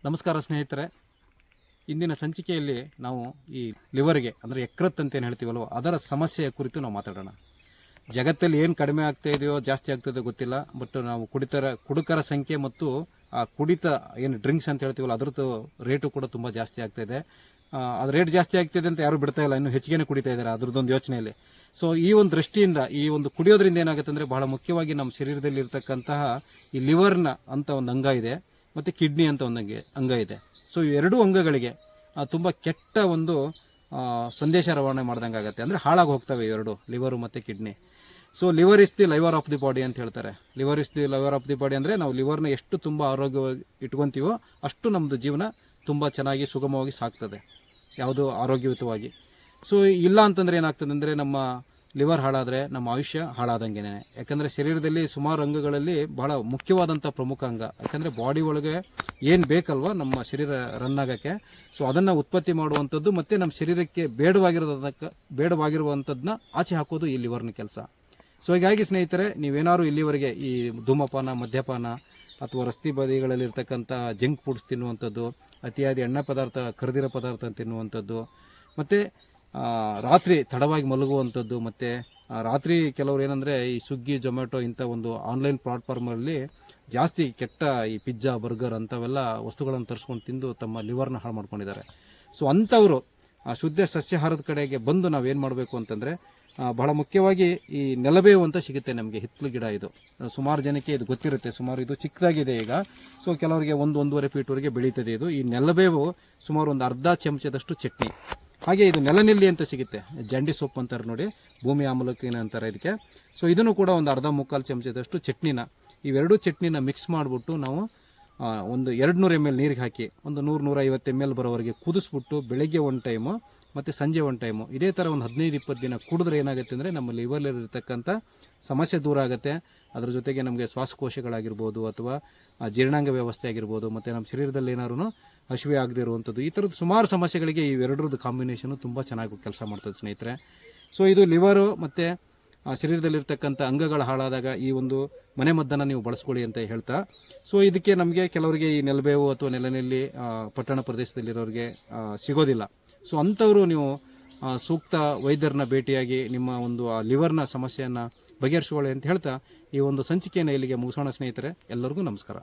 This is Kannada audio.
ನಮಸ್ಕಾರ ಸ್ನೇಹಿತರೆ, ಇಂದಿನ ಸಂಚಿಕೆಯಲ್ಲಿ ನಾವು ಈ ಲಿವರ್ಗೆ ಅಂದರೆ ಯಕೃತ್ ಅಂತ ಏನು ಹೇಳ್ತೀವಲ್ವ ಅದರ ಸಮಸ್ಯೆಯ ಕುರಿತು ನಾವು ಮಾತಾಡೋಣ. ಜಗತ್ತಲ್ಲಿ ಏನು ಕಡಿಮೆ ಆಗ್ತಾ ಇದೆಯೋ ಜಾಸ್ತಿ ಆಗ್ತದೆ ಗೊತ್ತಿಲ್ಲ, ಬಟ್ ನಾವು ಕುಡುಕರ ಸಂಖ್ಯೆ ಮತ್ತು ಆ ಕುಡಿತ ಏನು ಡ್ರಿಂಕ್ಸ್ ಅಂತ ಹೇಳ್ತೀವಲ್ಲ ಅದರದ್ದು ರೇಟು ಕೂಡ ತುಂಬ ಜಾಸ್ತಿ ಆಗ್ತಾಯಿದೆ. ಅದು ರೇಟ್ ಜಾಸ್ತಿ ಆಗ್ತಿದೆ ಅಂತ ಯಾರೂ ಬಿಡ್ತಾ ಇಲ್ಲ, ಇನ್ನೂ ಹೆಚ್ಚಿಗೆ ಕುಡಿತಾ ಇದ್ದಾರೆ ಅದರದ್ದೊಂದು ಯೋಚನೆಯಲ್ಲಿ. ಸೊ ಈ ಒಂದು ದೃಷ್ಟಿಯಿಂದ ಈ ಒಂದು ಕುಡಿಯೋದ್ರಿಂದ ಏನಾಗುತ್ತೆ ಅಂದರೆ ಬಹಳ ಮುಖ್ಯವಾಗಿ ನಮ್ಮ ಶರೀರದಲ್ಲಿ ಇರ್ತಕ್ಕಂತಹ ಈ ಲಿವರ್ನ ಅಂತ ಒಂದು ಅಂಗ ಇದೆ ಮತ್ತು ಕಿಡ್ನಿ ಅಂತ ಒಂದು ಅಂಗ ಇದೆ. ಸೊ ಈ ಎರಡೂ ಅಂಗಗಳಿಗೆ ತುಂಬ ಕೆಟ್ಟ ಒಂದು ಸಂದೇಶ ರವಾನೆ ಮಾಡ್ದಂಗೆ ಆಗುತ್ತೆ, ಅಂದರೆ ಹಾಳಾಗಿ ಹೋಗ್ತವೆ ಎರಡು, ಲಿವರು ಮತ್ತು kidney. So liver is the liver of the body ಅಂತ ಹೇಳ್ತಾರೆ. Liver is the liver of the body ಅಂದರೆ ನಾವು ಲಿವರ್ನ ಎಷ್ಟು ತುಂಬ ಆರೋಗ್ಯವಾಗಿ ಇಟ್ಕೊತೀವೋ ಅಷ್ಟು ನಮ್ಮದು ಜೀವನ ತುಂಬ ಚೆನ್ನಾಗಿ ಸುಗಮವಾಗಿ ಸಾಗ್ತದೆ, ಯಾವುದು ಆರೋಗ್ಯಯುತವಾಗಿ. ಸೊ ಇಲ್ಲ ಅಂತಂದರೆ ಏನಾಗ್ತದೆ ಅಂದರೆ ನಮ್ಮ ಲಿವರ್ ಹಾಳಾದರೆ ನಮ್ಮ ಆಯುಷ್ಯ ಹಾಳಾದಂಗೆನೇ. ಯಾಕಂದರೆ ಶರೀರದಲ್ಲಿ ಸುಮಾರು ಅಂಗಗಳಲ್ಲಿ ಬಹಳ ಮುಖ್ಯವಾದಂಥ ಪ್ರಮುಖ ಅಂಗ, ಯಾಕಂದರೆ ಬಾಡಿ ಒಳಗೆ ಏನು ಬೇಕಲ್ವ ನಮ್ಮ ಶರೀರ ರನ್ ಆಗೋಕ್ಕೆ, ಸೊ ಅದನ್ನು ಉತ್ಪತ್ತಿ ಮಾಡುವಂಥದ್ದು ಮತ್ತು ನಮ್ಮ ಶರೀರಕ್ಕೆ ಬೇಡವಾಗಿರುವಂಥದ್ದನ್ನ ಆಚೆ ಹಾಕೋದು ಈ ಲಿವರ್ನ ಕೆಲಸ. ಸೊ ಹೀಗಾಗಿ ಸ್ನೇಹಿತರೆ, ನೀವೇನಾದ್ರು ಇಲ್ಲಿವರೆಗೆ ಈ ಧೂಮಪಾನ, ಮದ್ಯಪಾನ ಅಥವಾ ರಸ್ತೆ ಬದಿಗಳಲ್ಲಿರ್ತಕ್ಕಂಥ ಜಂಕ್ ಫುಡ್ಸ್ ತಿನ್ನುವಂಥದ್ದು, ಅತಿಯಾದ ಎಣ್ಣೆ ಪದಾರ್ಥ, ಕರಿದಿರೋ ಪದಾರ್ಥ ತಿನ್ನುವಂಥದ್ದು, ಮತ್ತು ರಾತ್ರಿ ತಡವಾಗಿ ಮಲಗುವಂಥದ್ದು, ಮತ್ತು ರಾತ್ರಿ ಕೆಲವರು ಏನಂದರೆ ಈ ಸ್ವಿಗ್ಗಿ, ಜೊಮ್ಯಾಟೊ ಇಂಥ ಒಂದು ಆನ್ಲೈನ್ ಪ್ಲಾಟ್ಫಾರ್ಮಲ್ಲಿ ಜಾಸ್ತಿ ಕೆಟ್ಟ ಈ ಪಿಜ್ಜಾ, ಬರ್ಗರ್ ಅಂಥವೆಲ್ಲ ವಸ್ತುಗಳನ್ನು ತರಿಸ್ಕೊಂಡು ತಿಂದು ತಮ್ಮ ಲಿವರ್ನ ಹಾಳು ಮಾಡ್ಕೊಂಡಿದ್ದಾರೆ. ಸೊ ಅಂಥವರು ಶುದ್ಧ ಸಸ್ಯಾಹಾರದ ಕಡೆಗೆ ಬಂದು ನಾವೇನು ಮಾಡಬೇಕು ಅಂತಂದರೆ, ಬಹಳ ಮುಖ್ಯವಾಗಿ ಈ ನೆಲಬೇವು ಅಂತ ಸಿಗುತ್ತೆ ನಮಗೆ, ಹಿತ್ತಲು ಗಿಡ. ಇದು ಸುಮಾರು ಜನಕ್ಕೆ ಇದು ಗೊತ್ತಿರುತ್ತೆ, ಸುಮಾರು ಇದು ಚಿಕ್ಕದಾಗಿದೆ ಈಗ. ಸೊ ಕೆಲವರಿಗೆ 1-1.5 ಫೀಟ್ವರೆಗೆ ಬೆಳೀತದೆ ಇದು. ಈ ನೆಲಬೇವು ಸುಮಾರು ಒಂದು ಅರ್ಧ ಚಮಚದಷ್ಟು ಚಟ್ನಿ. ಹಾಗೆ ಇದು ನೆಲನೆಲ್ಲಿ ಅಂತ ಸಿಗುತ್ತೆ, ಜಂಡಿ ಸೊಪ್ಪು ಅಂತಾರೆ ನೋಡಿ, ಭೂಮಿ ಆಮ್ಲಕೀನ ಅಂತಾರೆ ಇದಕ್ಕೆ. ಸೊ ಇದನ್ನು ಕೂಡ ಒಂದು ಅರ್ಧ ಮುಕ್ಕಾಲು ಚಮಚದಷ್ಟು ಚಟ್ನಿನ, ಇವೆರಡೂ ಚಟ್ನಿನ ಮಿಕ್ಸ್ ಮಾಡಿಬಿಟ್ಟು ನಾವು ಒಂದು 200 ml ನೀರಿಗೆ ಹಾಕಿ ಒಂದು 100-150 ml ಬರೋವರೆಗೆ ಕುದಿಸ್ಬಿಟ್ಟು ಬೆಳಗ್ಗೆ ಒಂದು ಟೈಮು ಮತ್ತು ಸಂಜೆ ಒಂದು ಟೈಮು ಇದೇ ಥರ ಒಂದು 15-20 ದಿನ ಕುಡಿದ್ರೆ ಏನಾಗುತ್ತೆ ಅಂದರೆ ನಮ್ಮ ಲಿವರ್ಲಿರ್ತಕ್ಕಂಥ ಸಮಸ್ಯೆ ದೂರ ಆಗುತ್ತೆ. ಅದರ ಜೊತೆಗೆ ನಮಗೆ ಶ್ವಾಸಕೋಶಗಳಾಗಿರ್ಬೋದು ಅಥವಾ ಜೀರ್ಣಾಂಗ ವ್ಯವಸ್ಥೆ ಆಗಿರ್ಬೋದು, ಮತ್ತು ನಮ್ಮ ಶರೀರದಲ್ಲಿ ಏನಾದ್ರು ಹಸಿವೆ ಆಗದೆ ಇರುವಂಥದ್ದು, ಈ ಥರದ್ದು ಸುಮಾರು ಸಮಸ್ಯೆಗಳಿಗೆ ಇವೆರಡರದ್ದು ಕಾಂಬಿನೇಷನು ತುಂಬ ಚೆನ್ನಾಗಿ ಕೆಲಸ ಮಾಡ್ತದೆ ಸ್ನೇಹಿತರೆ. ಸೊ ಇದು ಲಿವರು ಮತ್ತು ಶರೀರದಲ್ಲಿರ್ತಕ್ಕಂಥ ಅಂಗಗಳ ಹಾಳಾದಾಗ ಈ ಒಂದು ಮನೆಮದ್ದನ್ನು ನೀವು ಬಳಸ್ಕೊಳ್ಳಿ ಅಂತ ಹೇಳ್ತಾ, ಸೊ ಇದಕ್ಕೆ ನಮಗೆ ಕೆಲವರಿಗೆ ಈ ನೆಲಬೇವು ಅಥವಾ ನೆಲನೆಲ್ಲಿ ಪಟ್ಟಣ ಪ್ರದೇಶದಲ್ಲಿರೋರಿಗೆ ಸಿಗೋದಿಲ್ಲ. ಸೊ ಅಂಥವರು ನೀವು ಸೂಕ್ತ ವೈದ್ಯರನ್ನ ಭೇಟಿಯಾಗಿ ನಿಮ್ಮ ಒಂದು ಆ ಲಿವರ್ನ ಸಮಸ್ಯೆಯನ್ನು ಬಗೆಹರಿಸಿಕೊಳ್ಳಿ ಅಂತ ಹೇಳ್ತಾ ಈ ಒಂದು ಸಂಚಿಕೆಯನ್ನು ಇಲ್ಲಿಗೆ ಮುಗಿಸೋಣ ಸ್ನೇಹಿತರೆ. ಎಲ್ಲರಿಗೂ ನಮಸ್ಕಾರ.